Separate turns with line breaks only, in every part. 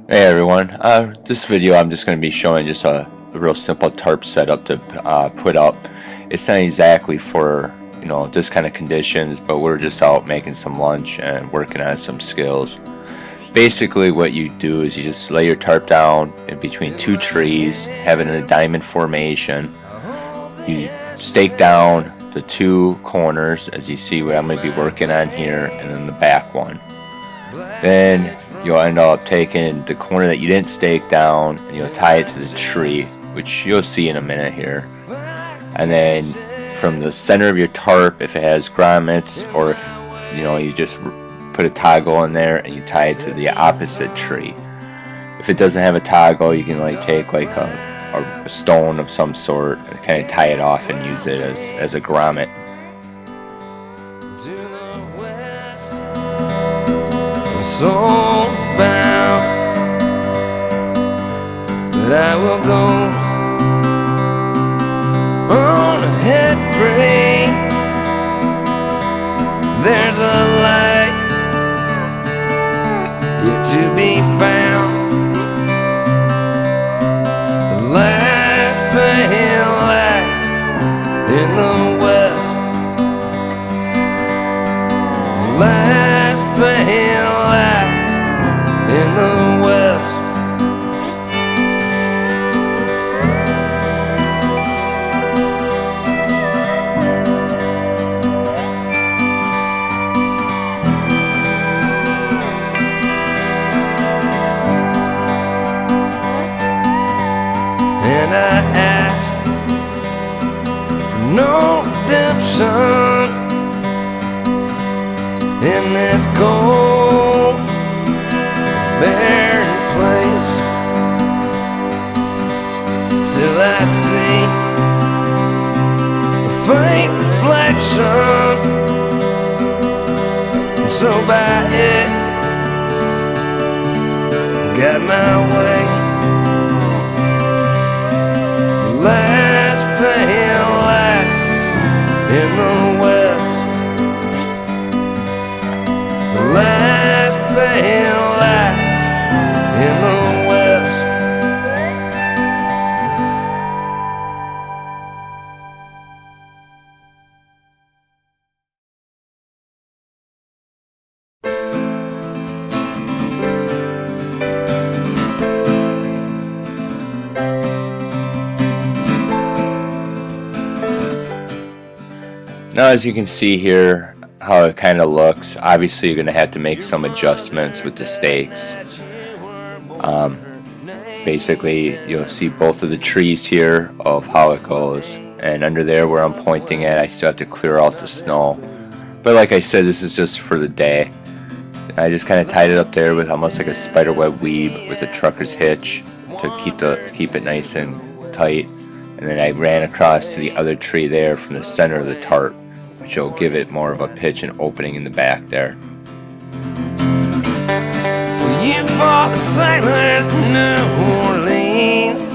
Hey everyone, this video I'm just going to be showing just a real simple tarp setup to put up. It's not exactly for this kind of conditions, but we're just out making some lunch and working on some skills. Basically what you do is you just lay your tarp down in between two trees, have it in a diamond formation. You stake down the two corners as you see what I'm going to be working on here, and then the back one. Then you'll end up taking the corner that you didn't stake down and you'll tie it to the tree, which you'll see in a minute here. And then from the center of your tarp, if it has grommets, or if you just put a toggle in there and you tie it to the opposite tree. If it doesn't have a toggle, you can take a stone of some sort and kind of tie it off and use it as a grommet.
Soul's bound, but I will go on ahead free. There's a light yet to be found, the last pale light in the west, the last pale in the west. And I ask for no redemption in this cold barren place. Still I see a faint reflection, and so by it got my way. The last pale light in the west, the last pale light in the west.
Now as you can see here how it kind of looks, obviously you're going to have to make some adjustments with the stakes. Basically you'll see both of the trees here of how it goes, and under there where I'm pointing at I still have to clear out the snow, but like I said, this is just for the day. I just kind of tied it up there with almost like a spiderweb weave with a trucker's hitch to keep it nice and tight, and then I ran across to the other tree there from the center of the tarp, which will give it more of a pitch and opening in the back there.
You fought the sailors in New Orleans,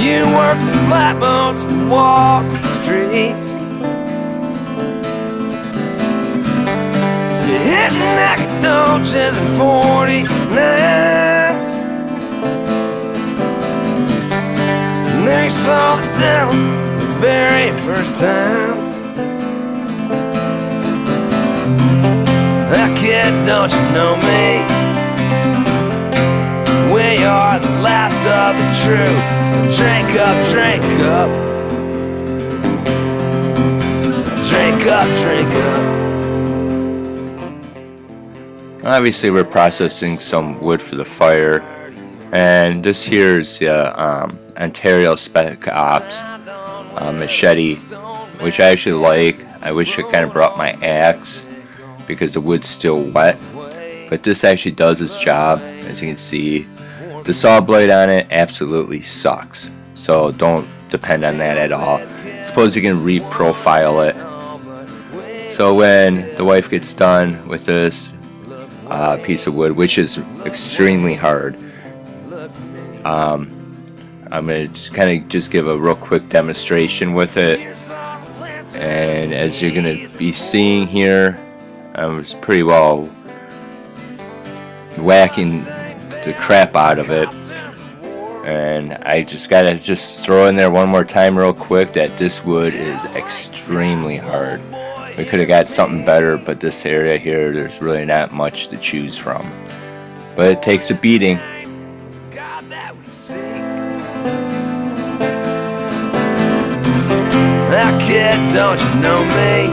you worked the flatboats and walked the streets, you hit Nacogdoches in 49, and there you saw the devil the very first time. Kid, don't you know me? We are the last of the true. Drink up, drink up. Drink up, drink up.
Obviously we're processing some wood for the fire, and this here is the Ontario Spec Ops machete, which I actually like. I wish I kind of brought my axe because the wood's still wet, but this actually does its job. As you can see, the saw blade on it absolutely sucks, so don't depend on that at all. Suppose you can reprofile it. So when the wife gets done with this piece of wood, which is extremely hard, I'm going to kind of just give a real quick demonstration with it. And as you're going to be seeing here, it's pretty well whacking the crap out of it. And I just gotta throw in there one more time real quick that this wood is extremely hard. We could have got something better, but this area here, there's really not much to choose from. But it takes a beating.
Now kid, don't you know me?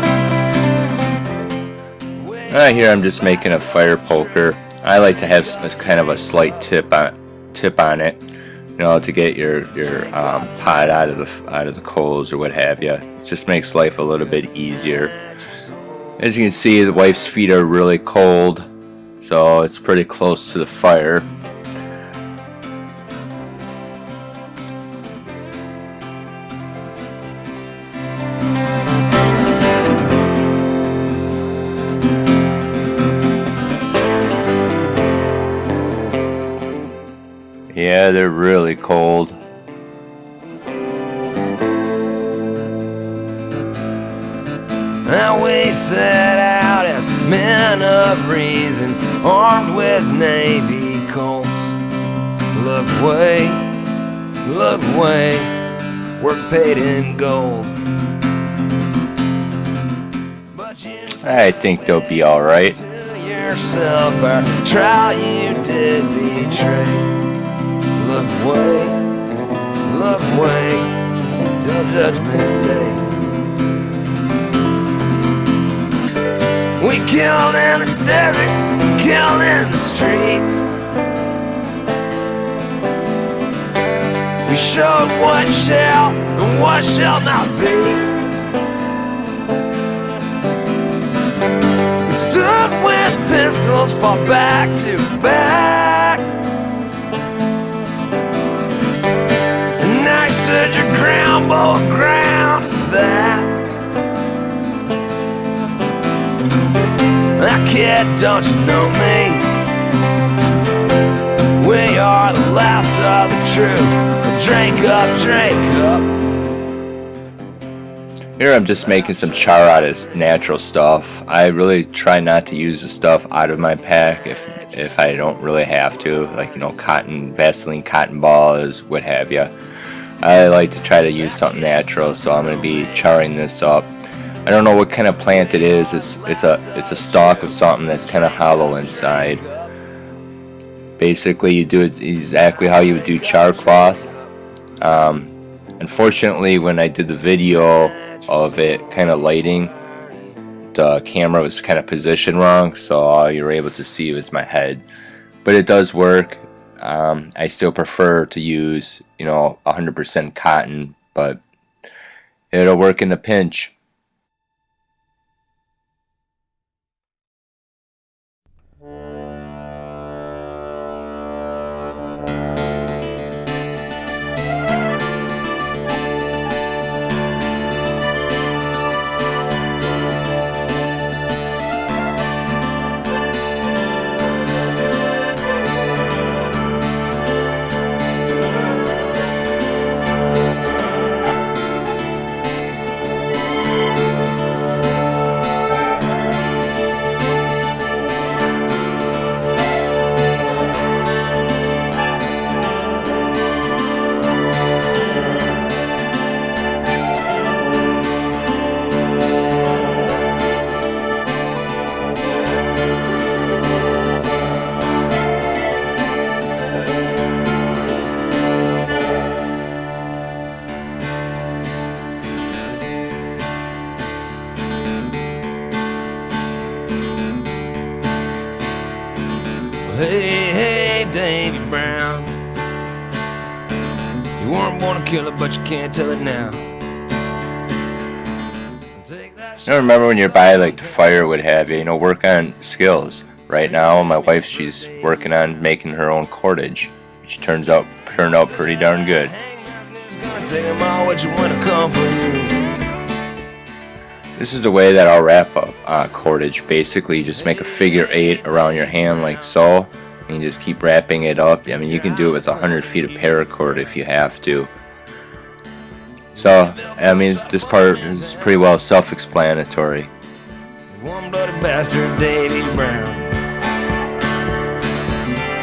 Right here I'm just making a fire poker. I like to have kind of a slight tip on it, you know, to get your pot out of the coals or what have you. It just makes life a little bit easier. As you can see, the wife's feet are really cold, so it's pretty close to the fire. Yeah, they're really cold.
Now we set out as men of reason, armed with Navy Colts. Look away, we're paid in gold. But you
I think they'll be alright.
to yourself, our trial you did betray. Look away, till Judgment Day. We killed in the desert, killed in the streets. We showed what shall and what shall not be. We stood with pistols, fought back to back. And now you stood your ground, but what ground is that? Kid, don't you know me? We are the last of the true. Drink up.
Here I'm just making some char out of natural stuff. I really try not to use the stuff out of my pack if I don't really have to, like, you know, cotton, Vaseline cotton balls, what have you. I like to try to use something natural, so I'm going to be charring this up. I don't know what kind of plant it is. It's a stalk of something that's kind of hollow inside. Basically, you do it exactly how you would do char cloth. Unfortunately, when I did the video of it kind of lighting, the camera was kind of positioned wrong, so all you were able to see was my head. But it does work. I still prefer to use, you know, 100% cotton, but it'll work in a pinch.
Hey, Davy Brown, you weren't born a killer, but you can't tell it now.
I remember when you're by like the fire, what have you, you know, work on skills. Right now, my wife, she's working on making her own cordage, which turned out pretty darn good. This is the way that I'll wrap up cordage. Basically, you just make a figure 8 around your hand like so, and you just keep wrapping it up. I mean, you can do it with 100 feet of paracord if you have to. So, I mean, this part is pretty well self-explanatory.
Warm-blooded bastard Davy Brown.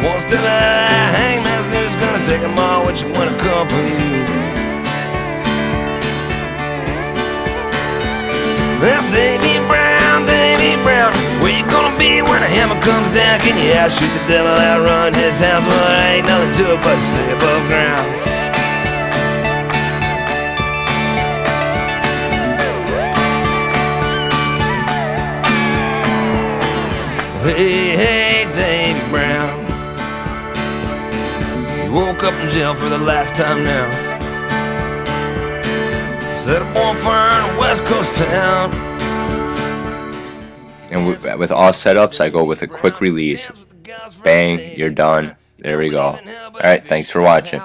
One step of that hangman's noose, gonna take them all, which one to come for you. Well, Davy Brown, where you gonna be when the hammer comes down? Can you outshoot the devil, outrun his hounds? Well, there ain't nothing to it but to stay above ground. Hey, Davy Brown, you woke up in jail for the last time now. Set up on fire in a West Coast town.
And with all setups, I go with a quick release. Bang, you're done. There we go. Alright, thanks for watching.